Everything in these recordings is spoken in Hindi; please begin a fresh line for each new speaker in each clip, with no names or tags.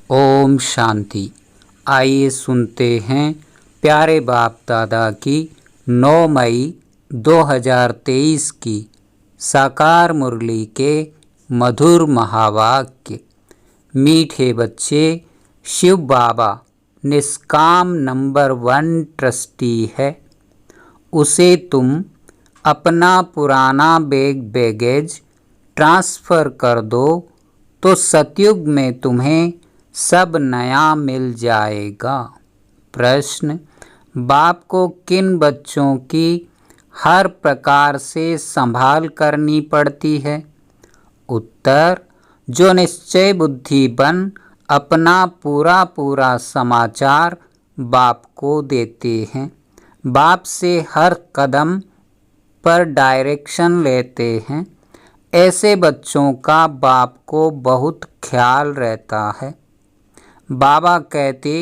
ओम शांति। आइए सुनते हैं प्यारे बाप दादा की 9 मई 2023 की साकार मुरली के मधुर महावाक्य। मीठे बच्चे, शिव बाबा निष्काम नंबर 1 ट्रस्टी है। उसे तुम अपना पुराना बैगेज ट्रांसफ़र कर दो तो सतयुग में तुम्हें सब नया मिल जाएगा। प्रश्न: बाप को किन बच्चों की हर प्रकार से संभाल करनी पड़ती है? उत्तर: जो निश्चय बुद्धि बन अपना पूरा समाचार बाप को देते हैं, बाप से हर कदम पर डायरेक्शन लेते हैं, ऐसे बच्चों का बाप को बहुत ख्याल रहता है। बाबा कहते,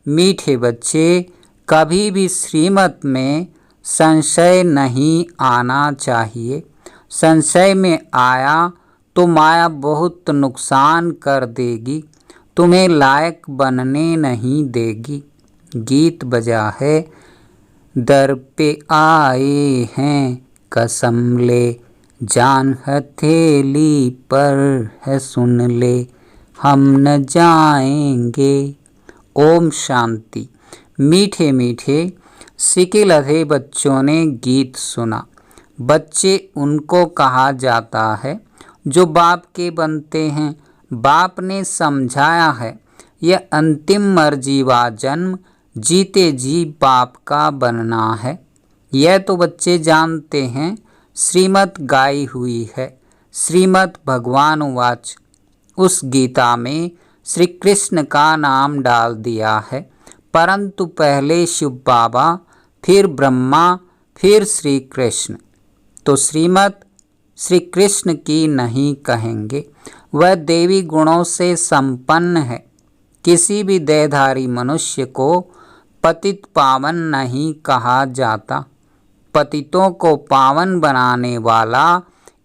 मीठे बच्चे, कभी भी श्रीमत में संशय नहीं आना चाहिए। संशय में आया तो माया बहुत नुकसान कर देगी, तुम्हें लायक बनने नहीं देगी। गीत बजा है, दर पे आए हैं कसम ले, जान हथेली पर है सुन ले, हम न जाएंगे। ओम शांति। मीठे मीठे सिकिलधे बच्चों ने गीत सुना। बच्चे उनको कहा जाता है जो बाप के बनते हैं। बाप ने समझाया है यह अंतिम मर्जीवा जन्म जीते जी बाप का बनना है। यह तो बच्चे जानते हैं। श्रीमत गाई हुई है। श्रीमत भगवान वाच। उस गीता में श्री कृष्ण का नाम डाल दिया है, परंतु पहले शिव बाबा, फिर ब्रह्मा, फिर श्री कृष्ण। तो श्रीमत श्री कृष्ण की नहीं कहेंगे। वह देवी गुणों से संपन्न है। किसी भी देहधारी मनुष्य को पतित पावन नहीं कहा जाता। पतितों को पावन बनाने वाला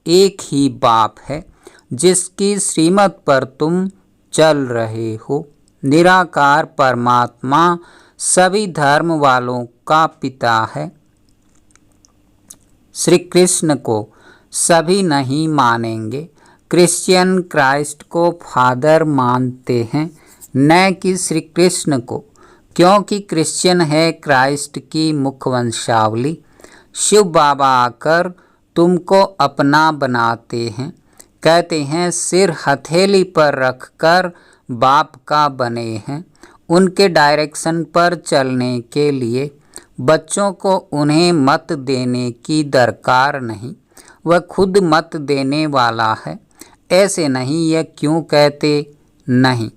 एक ही बाप है, जिसकी श्रीमत पर तुम चल रहे हो। निराकार परमात्मा सभी धर्म वालों का पिता है। श्री कृष्ण को सभी नहीं मानेंगे। क्रिश्चियन क्राइस्ट को फादर मानते हैं, न कि श्री कृष्ण को, क्योंकि क्रिश्चियन है क्राइस्ट की मुखवंशावली। शिव बाबा आकर तुमको अपना बनाते हैं। कहते हैं सिर हथेली पर रखकर बाप का बने हैं। उनके डायरेक्शन पर चलने के लिए बच्चों को उन्हें मत देने की दरकार नहीं, वह खुद मत देने वाला है। ऐसे नहीं, यह क्यों कहते नहीं,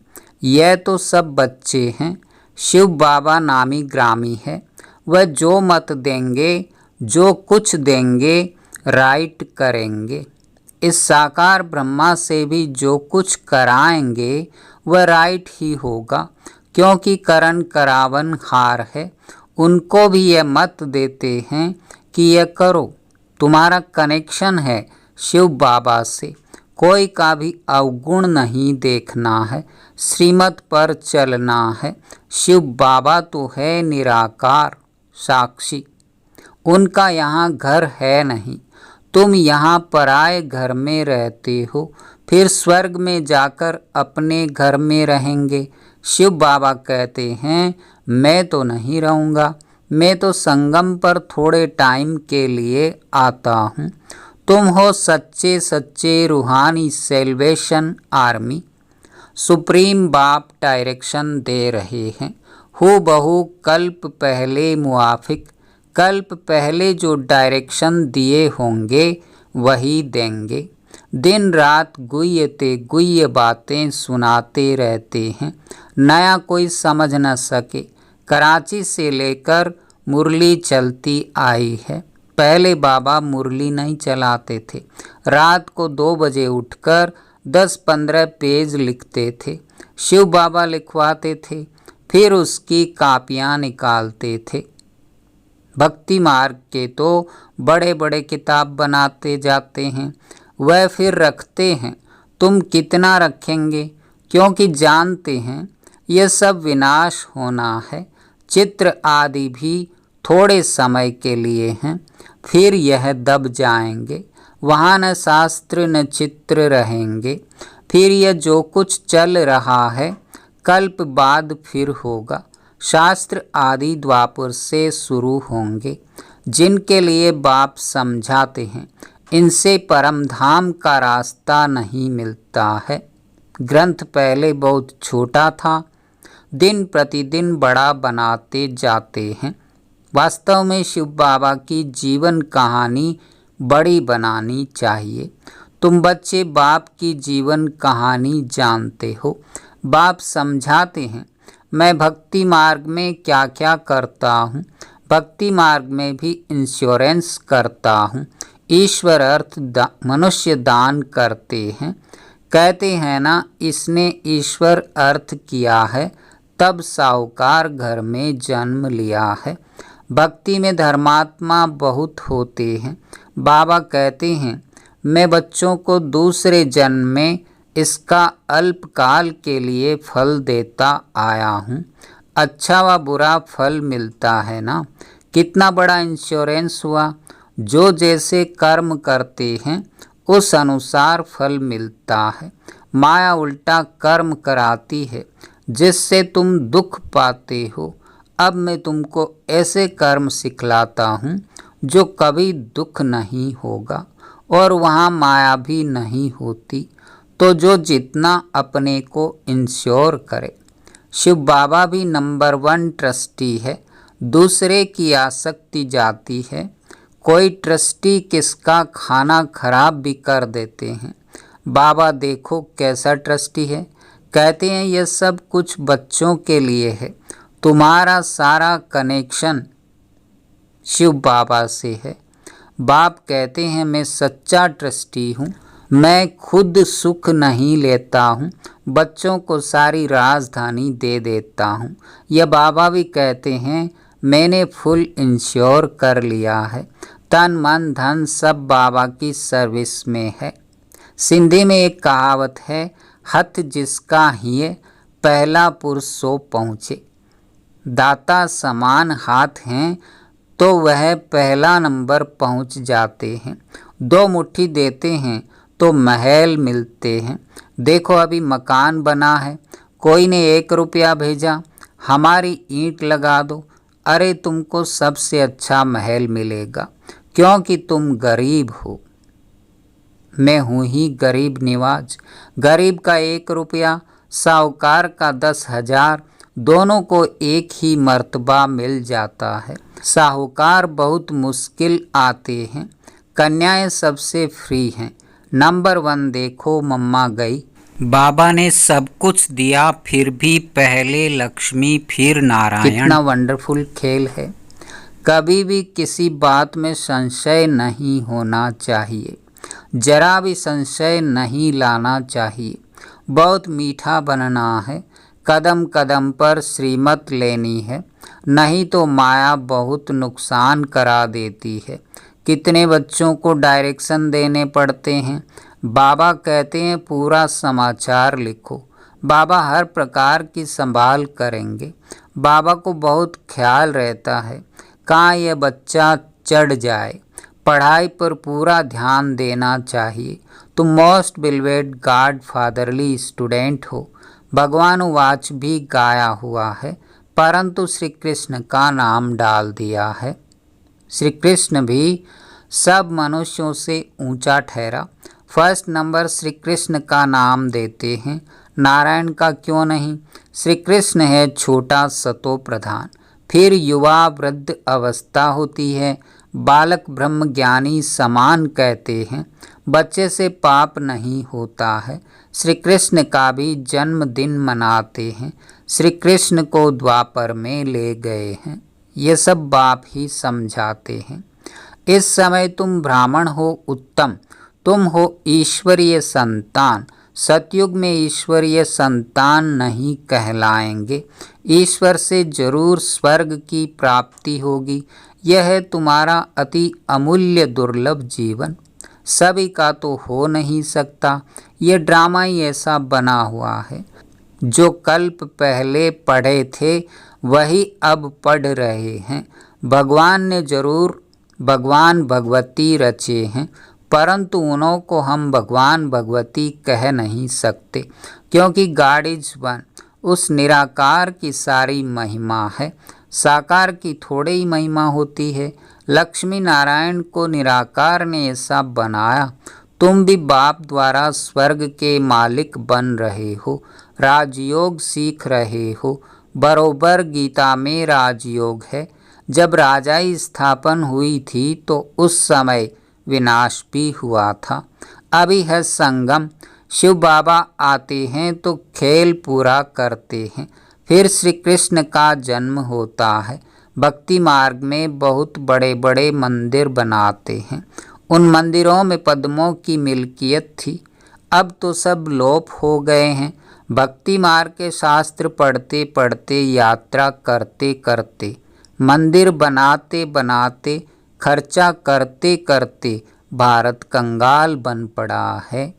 यह तो सब बच्चे हैं। शिव बाबा नामी ग्रामी है। वह जो मत देंगे, जो कुछ देंगे, राइट करेंगे। इस साकार ब्रह्मा से भी जो कुछ कराएंगे वह राइट ही होगा, क्योंकि करण करावन हार है। उनको भी यह मत देते हैं कि यह करो। तुम्हारा कनेक्शन है शिव बाबा से। कोई का भी अवगुण नहीं देखना है, श्रीमत पर चलना है। शिव बाबा तो है निराकार साक्षी। उनका यहाँ घर है नहीं। तुम यहाँ पराए घर में रहते हो, फिर स्वर्ग में जाकर अपने घर में रहेंगे। शिव बाबा कहते हैं मैं तो नहीं रहूँगा, मैं तो संगम पर थोड़े टाइम के लिए आता हूँ। तुम हो सच्चे सच्चे रूहानी सेल्वेशन आर्मी। सुप्रीम बाप डायरेक्शन दे रहे हैं। हूबहू कल्प पहले मुआफिक, कल्प पहले जो डायरेक्शन दिए होंगे वही देंगे। दिन रात गुह्यते गुह्य बातें सुनाते रहते हैं, नया कोई समझ न सके। कराची से लेकर मुरली चलती आई है। पहले बाबा मुरली नहीं चलाते थे। रात को 2 बजे उठकर 10-15 पेज लिखते थे। शिव बाबा लिखवाते थे, फिर उसकी कापियाँ निकालते थे। भक्ति मार्ग के तो बड़े बड़े किताब बनाते जाते हैं, वह फिर रखते हैं। तुम कितना रखेंगे? क्योंकि जानते हैं यह सब विनाश होना है। चित्र आदि भी थोड़े समय के लिए हैं, फिर यह दब जाएंगे। वहाँ न शास्त्र न चित्र रहेंगे। फिर यह जो कुछ चल रहा है कल्प बाद फिर होगा। शास्त्र आदि द्वापर से शुरू होंगे, जिनके लिए बाप समझाते हैं इनसे परम धाम का रास्ता नहीं मिलता है। ग्रंथ पहले बहुत छोटा था, दिन प्रतिदिन बड़ा बनाते जाते हैं। वास्तव में शिव बाबा की जीवन कहानी बड़ी बनानी चाहिए। तुम बच्चे बाप की जीवन कहानी जानते हो। बाप समझाते हैं मैं भक्ति मार्ग में क्या क्या करता हूँ। भक्ति मार्ग में भी इंश्योरेंस करता हूँ। ईश्वर अर्थ मनुष्य दान करते हैं। कहते हैं ना, इसने ईश्वर अर्थ किया है तब साहूकार घर में जन्म लिया है। भक्ति में धर्मात्मा बहुत होते हैं। बाबा कहते हैं मैं बच्चों को दूसरे जन्म में इसका अल्पकाल के लिए फल देता आया हूँ। अच्छा व बुरा फल मिलता है ना। कितना बड़ा इंश्योरेंस हुआ। जो जैसे कर्म करते हैं उस अनुसार फल मिलता है। माया उल्टा कर्म कराती है जिससे तुम दुख पाते हो। अब मैं तुमको ऐसे कर्म सिखलाता हूँ जो कभी दुख नहीं होगा और वहाँ माया भी नहीं होती। तो जो जितना अपने को इंश्योर करे। शिव बाबा भी नंबर 1 ट्रस्टी है। दूसरे की आसक्ति जाती है। कोई ट्रस्टी किसका खाना खराब भी कर देते हैं। बाबा देखो कैसा ट्रस्टी है। कहते हैं यह सब कुछ बच्चों के लिए है। तुम्हारा सारा कनेक्शन शिव बाबा से है। बाप कहते हैं मैं सच्चा ट्रस्टी हूँ। मैं खुद सुख नहीं लेता हूँ, बच्चों को सारी राजधानी दे देता हूँ। यह बाबा भी कहते हैं मैंने फुल इंश्योर कर लिया है। तन मन धन सब बाबा की सर्विस में है। सिंधी में एक कहावत है, हथ जिसका हिये पहला पुरुष सो पहुँचे। दाता समान हाथ हैं तो वह पहला नंबर पहुँच जाते हैं। 2 मुट्ठी देते हैं तो महल मिलते हैं। देखो अभी मकान बना है, कोई ने 1 रुपया भेजा, हमारी ईंट लगा दो, अरे तुमको सबसे अच्छा महल मिलेगा क्योंकि तुम गरीब हो। मैं हूँ ही गरीब निवाज। गरीब का 1 रुपया, साहूकार का 10,000, दोनों को एक ही मर्तबा मिल जाता है। साहूकार बहुत मुश्किल आते हैं। कन्याएं सबसे फ्री हैं। नंबर 1 देखो मम्मा गई। बाबा ने सब कुछ दिया फिर भी पहले लक्ष्मी फिर नारायण। कितना वंडरफुल खेल है। कभी भी किसी बात में संशय नहीं होना चाहिए। जरा भी संशय नहीं लाना चाहिए। बहुत मीठा बनना है। कदम कदम पर श्रीमत लेनी है, नहीं तो माया बहुत नुकसान करा देती है। कितने बच्चों को डायरेक्शन देने पड़ते हैं। बाबा कहते हैं पूरा समाचार लिखो। बाबा हर प्रकार की संभाल करेंगे। बाबा को बहुत ख्याल रहता है कहाँ यह बच्चा चढ़ जाए। पढ़ाई पर पूरा ध्यान देना चाहिए। तुम most beloved God fatherly student हो। भगवान वाच भी गाया हुआ है, परंतु श्री कृष्ण का नाम डाल दिया है। श्री कृष्ण भी सब मनुष्यों से ऊंचा ठहरा। फर्स्ट नंबर श्री कृष्ण का नाम देते हैं, नारायण का क्यों नहीं। श्री कृष्ण है छोटा सतो प्रधान। फिर युवा वृद्ध अवस्था होती है। बालक ब्रह्म ज्ञानी समान कहते हैं। बच्चे से पाप नहीं होता है। श्री कृष्ण का भी जन्मदिन मनाते हैं। श्री कृष्ण को द्वापर में ले गए हैं। ये सब बाप ही समझाते हैं। इस समय तुम ब्राह्मण हो उत्तम, तुम हो ईश्वरीय संतान। सतयुग में ईश्वरीय संतान नहीं कहलाएंगे। ईश्वर से जरूर स्वर्ग की प्राप्ति होगी। यह है तुम्हारा अति अमूल्य दुर्लभ जीवन। सभी का तो हो नहीं सकता। ये ड्रामा ही ऐसा बना हुआ है। जो कल्प पहले पढ़े थे वही अब पढ़ रहे हैं। भगवान ने जरूर भगवान भगवती रचे हैं, परंतु उन्हों को हम भगवान भगवती कह नहीं सकते, क्योंकि गॉड इज वन। उस निराकार की सारी महिमा है, साकार की थोड़ी ही महिमा होती है। लक्ष्मी नारायण को निराकार ने ऐसा बनाया। तुम भी बाप द्वारा स्वर्ग के मालिक बन रहे हो, राजयोग सीख रहे हो। बरोबर गीता में राजयोग है। जब राजाई स्थापन हुई थी तो उस समय विनाश भी हुआ था। अभी है संगम। शिव बाबा आते हैं तो खेल पूरा करते हैं, फिर श्री कृष्ण का जन्म होता है। भक्ति मार्ग में बहुत बड़े बड़े मंदिर बनाते हैं। उन मंदिरों में पद्मों की मिल्कियत थी, अब तो सब लोप हो गए हैं। भक्ति मार्ग के शास्त्र पढ़ते पढ़ते, यात्रा करते करते, मंदिर बनाते बनाते, खर्चा करते करते भारत कंगाल बन पड़ा है।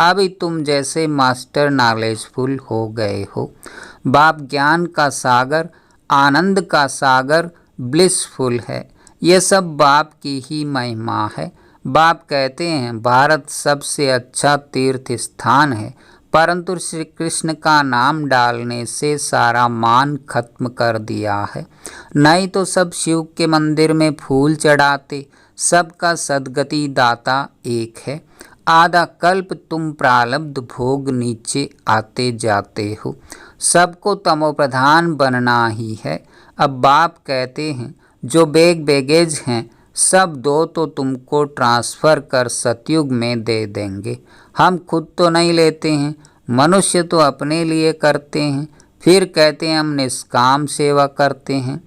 अभी तुम जैसे मास्टर नॉलेजफुल हो गए हो। बाप ज्ञान का सागर, आनंद का सागर, ब्लिसफुल है। ये सब बाप की ही महिमा है। बाप कहते हैं भारत सबसे अच्छा तीर्थ स्थान है, परंतु श्री कृष्ण का नाम डालने से सारा मान खत्म कर दिया है। नहीं तो सब शिव के मंदिर में फूल चढ़ाते। सबका सदगति दाता एक है। आधा कल्प तुम प्रारब्ध भोग नीचे आते जाते हो। सबको तमोप्रधान बनना ही है। अब बाप कहते हैं जो बैगेज हैं सब दो तो तुमको ट्रांसफ़र कर सतयुग में दे देंगे। हम खुद तो नहीं लेते हैं, मनुष्य तो अपने लिए करते हैं, फिर कहते हैं हम निष्काम सेवा करते हैं।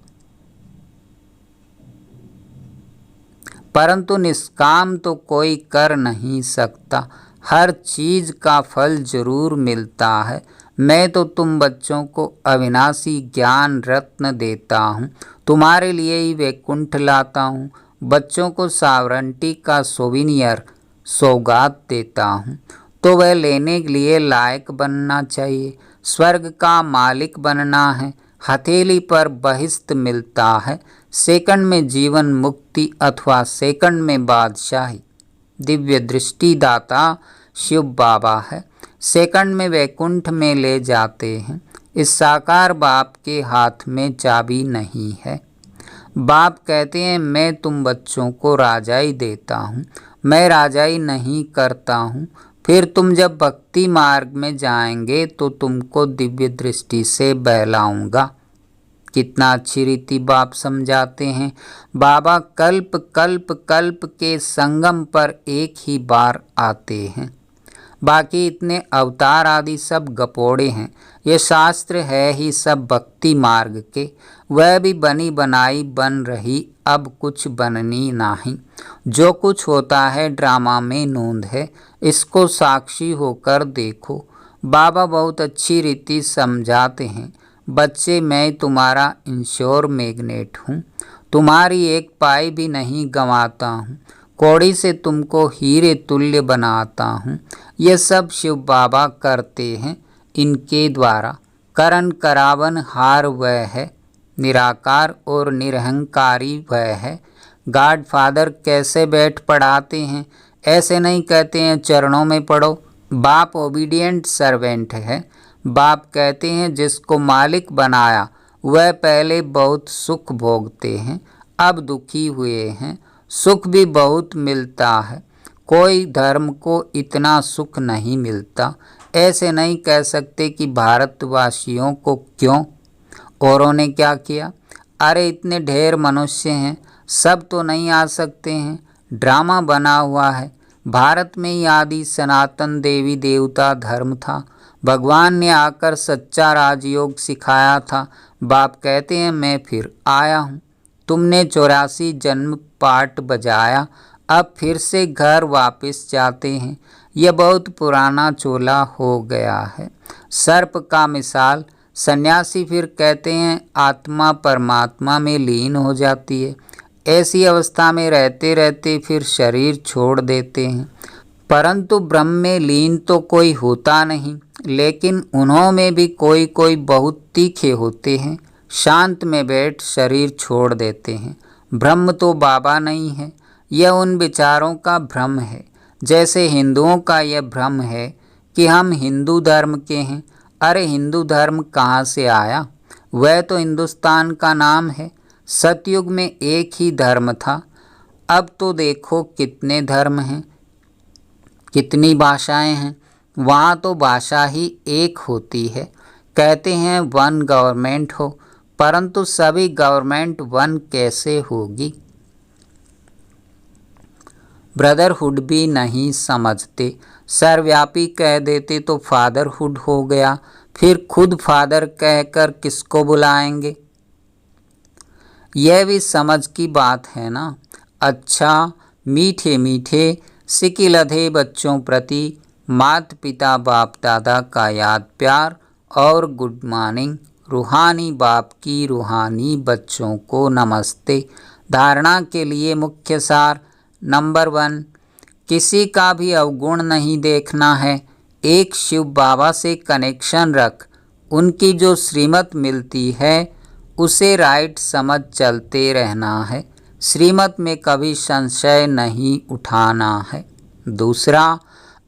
परंतु निष्काम तो कोई कर नहीं सकता। हर चीज़ का फल जरूर मिलता है। मैं तो तुम बच्चों को अविनाशी ज्ञान रत्न देता हूँ, तुम्हारे लिए ही वैकुंठ लाता हूँ। बच्चों को सावरंटी का सोविनियर सौगात देता हूँ, तो वह लेने के लिए लायक बनना चाहिए। स्वर्ग का मालिक बनना है। हथेली पर बहिश्त मिलता है, सेकंड में जीवन मुक्ति अथवा सेकंड में बादशाही। दिव्य दृष्टि दाता शिव बाबा है, सेकंड में वैकुंठ में ले जाते हैं। इस साकार बाप के हाथ में चाबी नहीं है। बाप कहते हैं मैं तुम बच्चों को राजाई देता हूँ, मैं राजाई नहीं करता हूँ। फिर तुम जब भक्ति मार्ग में जाएंगे तो तुमको दिव्य दृष्टि से बहलाऊंगा। कितना अच्छी रीति बाप समझाते हैं। बाबा कल्प कल्प कल्प के संगम पर एक ही बार आते हैं, बाकी इतने अवतार आदि सब गपोड़े हैं। ये शास्त्र है ही सब भक्ति मार्ग के। वह भी बनी बनाई बन रही, अब कुछ बननी नहीं। जो कुछ होता है ड्रामा में नूंद है, इसको साक्षी होकर देखो। बाबा बहुत अच्छी रीति समझाते हैं। बच्चे मैं तुम्हारा इंश्योर मैग्नेट हूँ, तुम्हारी एक पाई भी नहीं गंवाता हूँ। कौड़ी से तुमको हीरे तुल्य बनाता हूँ। ये सब शिव बाबा करते हैं, इनके द्वारा करण करावन हार वह है, निराकार और निरहंकारी वह है। गॉड फादर कैसे बैठ पढ़ाते हैं, ऐसे नहीं कहते हैं चरणों में पढ़ो। बाप ओबीडिएंट सर्वेंट है। बाप कहते हैं जिसको मालिक बनाया वह पहले बहुत सुख भोगते हैं, अब दुखी हुए हैं। सुख भी बहुत मिलता है, कोई धर्म को इतना सुख नहीं मिलता। ऐसे नहीं कह सकते कि भारतवासियों को क्यों, औरों ने क्या किया। अरे इतने ढेर मनुष्य हैं, सब तो नहीं आ सकते हैं। ड्रामा बना हुआ है। भारत में ही आदि सनातन देवी देवता धर्म था। भगवान ने आकर सच्चा राजयोग सिखाया था। बाप कहते हैं मैं फिर आया हूँ। तुमने 84 जन्म पाठ बजाया, अब फिर से घर वापस जाते हैं। यह बहुत पुराना चोला हो गया है। सर्प का मिसाल, सन्यासी फिर कहते हैं आत्मा परमात्मा में लीन हो जाती है। ऐसी अवस्था में रहते रहते फिर शरीर छोड़ देते हैं। परंतु ब्रह्म में लीन तो कोई होता नहीं, लेकिन उन्हों में भी कोई कोई बहुत तीखे होते हैं, शांत में बैठ शरीर छोड़ देते हैं। ब्रह्म तो बाबा नहीं है, यह उन विचारों का भ्रम है। जैसे हिंदुओं का यह भ्रम है कि हम हिंदू धर्म के हैं। अरे हिंदू धर्म कहाँ से आया? वह तो हिंदुस्तान का नाम है। सतयुग में एक ही धर्म था, अब तो देखो कितने धर्म हैं, कितनी भाषाएं हैं। वहाँ तो भाषा ही एक होती है। कहते हैं वन गवर्नमेंट हो, परंतु सभी गवर्नमेंट वन कैसे होगी? ब्रदरहुड भी नहीं समझते। सर्वव्यापी कह देते तो फादरहुड हो गया, फिर खुद फादर कहकर किसको बुलाएंगे? यह भी समझ की बात है ना। अच्छा, मीठे मीठे सिकिलधे बच्चों प्रति माता पिता बाप दादा का याद प्यार और गुड मॉर्निंग। रूहानी बाप की रूहानी बच्चों को नमस्ते। धारणा के लिए मुख्य सार नंबर 1, किसी का भी अवगुण नहीं देखना है। एक शिव बाबा से कनेक्शन रख, उनकी जो श्रीमत मिलती है उसे राइट समझ चलते रहना है। श्रीमत में कभी संशय नहीं उठाना है। दूसरा,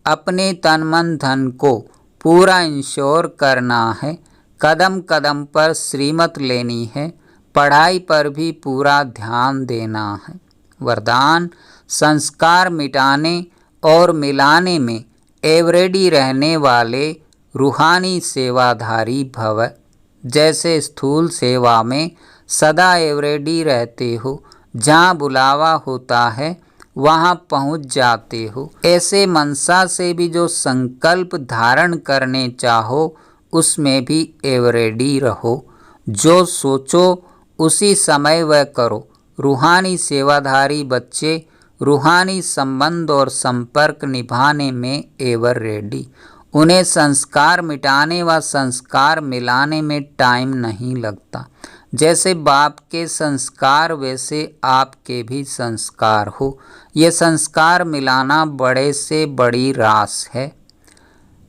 अपने तन मन धन को पूरा इंश्योर करना है। कदम कदम पर श्रीमत लेनी है। पढ़ाई पर भी पूरा ध्यान देना है। वरदान, संस्कार मिटाने और मिलाने में एवरेडी रहने वाले रूहानी सेवाधारी भव। जैसे स्थूल सेवा में सदा एवरेडी रहते हो, जहाँ बुलावा होता है वहाँ पहुँच जाते हो। ऐसे मनसा से भी जो संकल्प धारण करने चाहो उसमें भी एवरेडी रहो। जो सोचो उसी समय वह करो। रूहानी सेवाधारी बच्चे रूहानी संबंध और संपर्क निभाने में एवर रेडी। उन्हें संस्कार मिटाने व संस्कार मिलाने में टाइम नहीं लगता। जैसे बाप के संस्कार वैसे आपके भी संस्कार हो। ये संस्कार मिलाना बड़े से बड़ी रास है।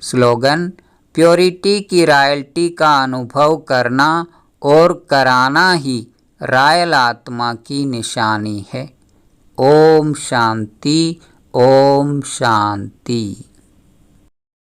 स्लोगन, प्योरिटी की रॉयल्टी का अनुभव करना और कराना ही रॉयल आत्मा की निशानी है। ओम शांति, ओम शांति।